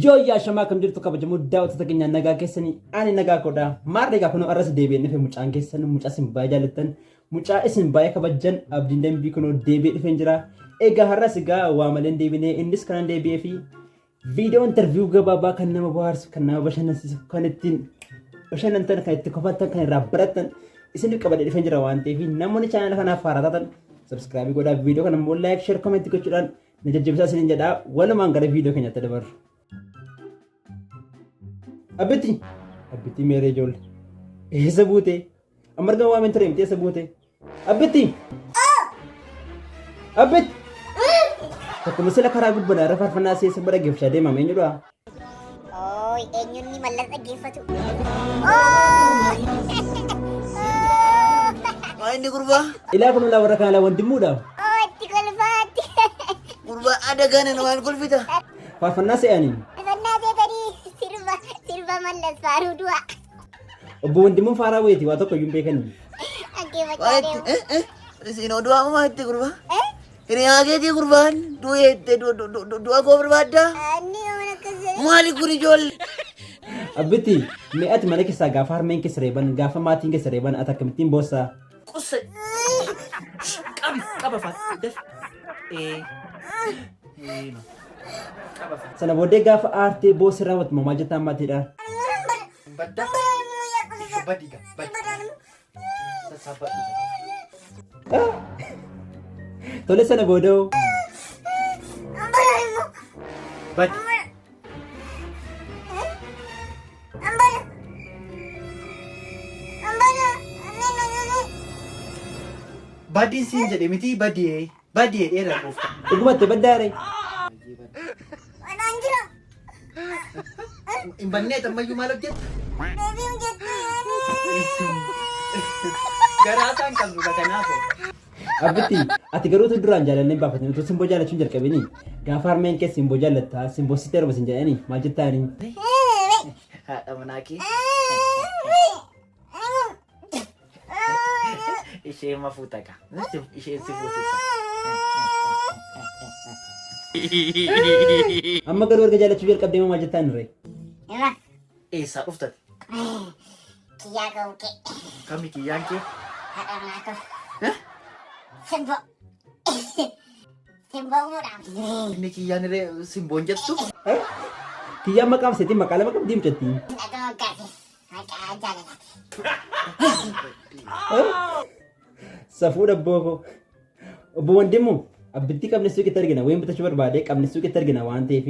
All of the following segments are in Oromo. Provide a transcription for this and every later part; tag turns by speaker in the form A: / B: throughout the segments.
A: Yoya shama kam jirtu kabajamu daawwata takeenya nagaa keessanii ani nagaa koda maarree gaa kunoo arras deebi'ee dhufe mucaan keessan mucaa isin baay'ee jaallattan mucaa isin baay'ee kabajan abdiin dambii kunoo deebi'ee dhufee jira egaa har'as egaa waa malee deebinee innis kan deebi'ee fi viidiyoo interview gabaabaa kan nama bohaarsu kan nama bashannansiisu kan ittiin bashannantan kan itti kofaltan kan irraa baratan isin qabadee dhufee jira waan ta'eef namoonni chaanala kanaaf haaraa taatan subscribe godhaa viidiyoo kana immoo like share comment gochuudhaan na jajjabeessaa isin jedhaa walumaan gara viidiyoo keenyatti dabarru. Abiti mere jol. Sebute. Amarga wa mentre mti sebute. Abiti. Abit. Takku sila karagut bana rafar fana se sebara gif shade mama enyu doa.
B: Oh, enyu ni malas gifatu. Oh.
C: Wah ini kurba.
A: Ila kuno la waraka la wandimu da.
B: Oh, tikal fati.
C: Kurba ada gana nawan kulfita.
A: Fana se ani.
B: Fana se tadi sirba malas baru dua.
A: Obbo wandimu fara weti wa tokko yumbe kan.
B: Oke macam
C: Sino dua mama itu kurba. Ini aja di kurban. Dua kau berbada.
B: Ani orang kesel.
C: Mali kuri jol.
A: Abiti me at mana kisa gafar men kisreban gafa matin kisreban atakamitin bossa.
C: Kusai. Kaba fat. Def.
A: Sana bode gafa arte bossa rawat mama jata matida.
C: Badda. Badiga. Sasabat.
A: Tole sana bodo.
C: Bad. Badi sin jadi miti badi era kofta.
A: Ugumate badare.
B: Anjir.
C: Imbannya tambah jumalok jet.
B: Baby jatuh.
C: Garatan kan juga kenapa?
A: Abiti ati garuu duraan jaalallee baafatanii utuu simboo jaalachuun jalqabanii gaafa harmeen kee simboo jaallatta simboo sitti darba sin jedhanii maal jettaanii?
C: Haadha manaa ishee mafuuta ka ishee si fuutisa.
A: Amma garuu erga jaalachuu jalqabdee maal jettaan irree?
B: Emang
C: Eessa dhuftan?
B: kia kau ke.
C: Kami kiyyaan kee?
B: Ada aku. Sembo. Sembo murah.
C: Inni kiyyaan irree simboon jettu?
A: Kiyyaan maqaaf seetii maqaa lama qabdii mucattii.
B: Ada kasih. Maka jalan.
A: Safuu dhabboo koo. Obbo Wandimu abbitti qabne suuqitti argina wayin bitachuu barbaade qabne suuqitti argina waan ta'eef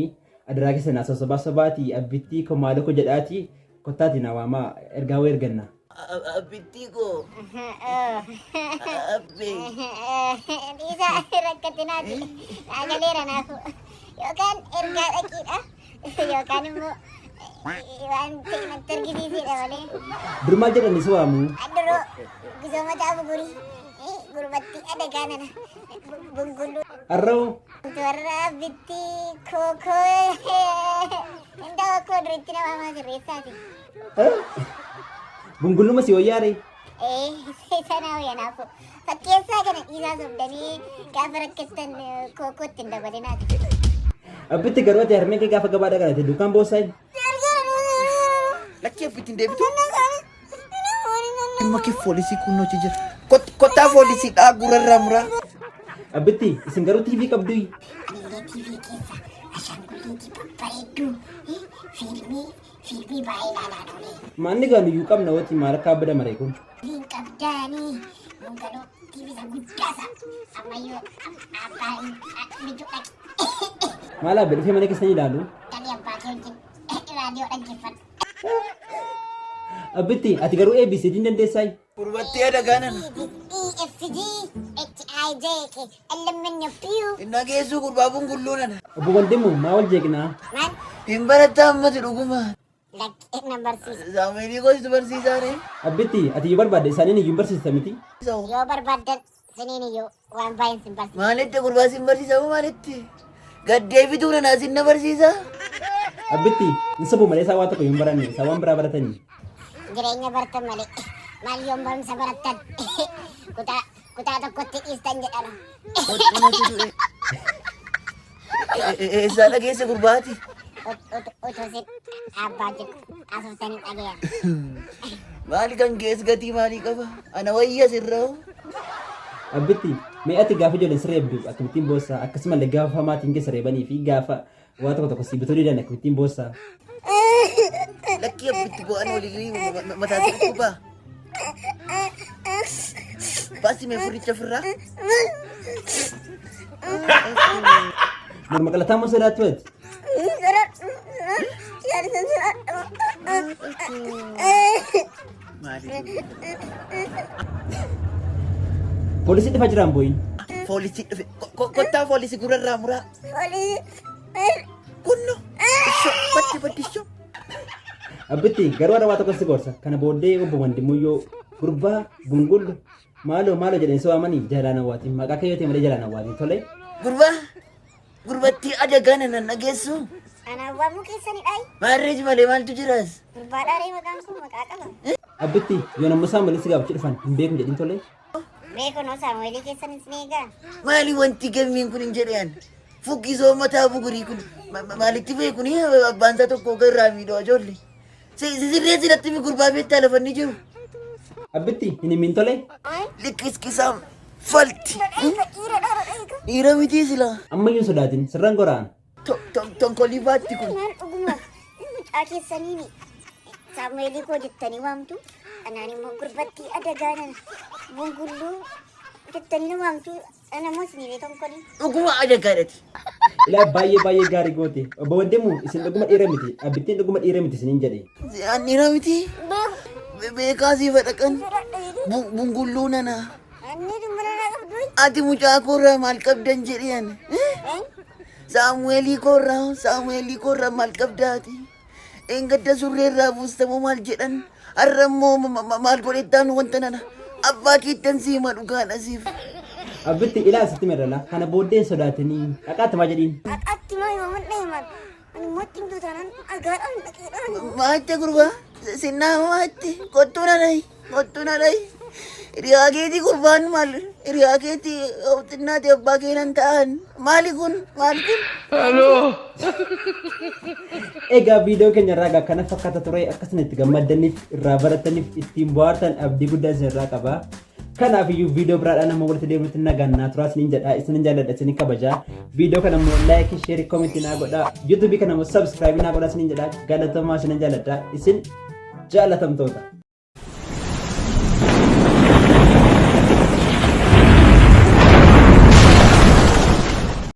A: adaraa keessa naasoo sobaa sobaati abbitti komaadoo ko jedhaati kottaati na waamaa ergaa wayii erganna.
C: Abbitti koo. Abbi.
B: Bisa rakkatin ati. Agaleeran aku. Yookaan ergaa dhaqiidha. Yookaan immoo wanti natti argisiisidha malee.
A: Dur maal jedhani si waamu?
B: Aduroo gusoma caafu gurii. Gurbatti ada kanana. Bungkulu.
A: Arroo
B: Warra bitti kookoo. Inda koo duritti nama masirreessaati.
A: bungulluma si wayyaare.
B: Sana wayanaafuu. Fakkeessaa kana dhiisaa sobdanii gaafa rakkattan kookootti hin dabalinaati.
A: Abbitti garuu ati harmeen kee gaafa gabaadhaa kanatti dukaan boossaa?
C: Lakkii abbitti hin deebitu? Dhimma kee foolisii kunnoo jira. Kottaa foolisii dhaa gurarraa muraa.
A: Abbitti isin garuu TV qabdu.
B: Biyya TV keessa ashaangulliitii babbareedduu fiilmii baay'ee ilaalaa ture.
A: Maanni gaanuyyuu qabna wati maal akka abbada maree kun?
B: Fiilmiin qabdaanii mungadoo TV isa guddaasa ammayyuu abbaan bijuu dhaqe.
A: Maal abbe dhufee mana keessanii ilaalu?
B: Tani abbaa kee wajjin raadiyoo dhaggeeffadhu.
A: Abbitti ati garuu ABCD hin dandeessaayi?
C: Gurbattee ada gaanan.
B: EFG HIJ LMNP.
C: Inna geessuu gurbaa bungulluunana.
A: Obbo Wandimu maa wal jeeqnaa?
B: Man,
C: Hin barattaa ammati dhuguma.
B: like number 6.
C: Saamilii gosti barsiisaare.
A: Abbitti ati yoo barbaadde isaaniin iyyuu barsiista miti?
B: Yoo barbaadan siniin iyyuu waan baay'een sin barsiisa.
C: Maalitti gurbaa sin barsiisa moo maalitti? Gaddeebituu na naasin na barsiisa.
A: Abbitti hin sabu malee isaa waan tokko yoo hin baranne isaa waan biraa baratanii.
B: Jireenya bartan malee maal yoon barumsa barattan kutaa tokkotti dhiistan jedhama.
C: Eessaa dhageesse gurbaati?
B: utusin abbaa jiru asuftanii dhagayan.
C: Maali kan kees gatii maalii qaba? Ana wayya sirraa.
A: Abbitti mee ati gaafa ijoolleen siree eebdu akkamittiin boossaa akkasumallee gaafa maatiin keessa reebanii fi gaafa waa tokko tokko si bituu didan akkamittiin boossaa.
C: Lakkii abbitti bu'aan walii mataa sitti baa. Baasi mee furicha firraa.
A: Morma qalataa moo sodaattu ati? Poolisii dhufaa jiraan booyin.
C: Poolisii dhufe. Kottaa poolisii gurrarraa muraa. Kunno. Baddi.
A: Abbitti garuu adda waa tokko si gorsa. Kana booddee obbo Wandimuyyoo gurbaa Bungullu maaloo jedhanii si waamanii jalaan hawaatiin maqaa kayyootii malee jalaan hawaatiin tole.
C: Gurbatti ajagaan nan dhageessu.
B: Anaaf waamuu keessanii dhaayi.
C: Maarreeji malee maaltu jiras?
B: Gurbaadhaaree maqaan sun maqaa qaba.
A: Abbitti yoo namni Saamu'eelii si gaafachuu dhufan hin beeku jedhin tole.
B: Beekunoo Saamu'eelii keessanis ni eegaa.
C: Maali wanti gammiin kun hin jedhan? Fukkisoo mataa bugurii kun maalitti beekuni abbaan isaa tokko garraa miidhaa ijoollee. Sirree sidatti gurbaa beektaa lafa ni jiru.
A: Abbitti hin himin tole.
C: Liqqiskisaan falti. Dhiira mitii sila.
A: Ammayyuu sodaatin sirraan goraan.
C: Tonkolii baatti kun.
B: Maal dhuguma mucaa keessaniini Saamu'eelii koo jettanii waamtu. Anaan immoo gurbatti adagaanan Bungulluu jettanii na waamtu. Anamoo isinii tonkolii.
C: Dhuguma adagaadhati.
A: Ilaa baay'ee gaarii goote. Obbo Wandimu isin dhuguma dhiira miti. Abbittiin dhuguma dhiira miti isiniin jedhe.
C: An dhiira miti. Beekaa sii fadhaqan. Bungulluu nana.
B: Anni dumbara naa qabdu.
C: Ati mucaa koorraa maal qabdan jedheen. Saamu'eelii koorraa maal qabdaati? Engadda surreerraa buustamoo maal jedhan? Har'ammoo maal godhettaan wanta nana? Abbaa keettan siima dhugaan asiif.
A: Abbitti ilaa asitti merala kana booddeen sodaatanii dhaqaatti maa jedhiin.
B: Dhaqaatti maa yoo mandheeman. Ani mootti himtu taanaan dhagaadhaan dhaqeedhaan.
C: Maatte gurbaa sinnaa maatte kottuu nanai. Hiriyaa keetii gurbaan maal hiriyaa keetii xinnaati abbaa keenan ta'an maali kun?
A: Egaa viidiyoo keenya irraa kana fakkaata ture akkasuma itti gammaddaniif irraa barataniif ittiin bohaartan abdii guddaa isinirraa qaba. Kanaaf iyyuu viidiyoo biraadhaan amma walitti deebinutti nagaan turaa isiniin jedha isinin jaalladha isinin kabajaa. Viidiyoo kana immoo laayikii sheerii koomentii naa godhaa. Yuutuubii kana immoo sabskiraaybii naa godhaa isinin jedha. Galatomaa isinin jaalladha isin jaalatamtoota.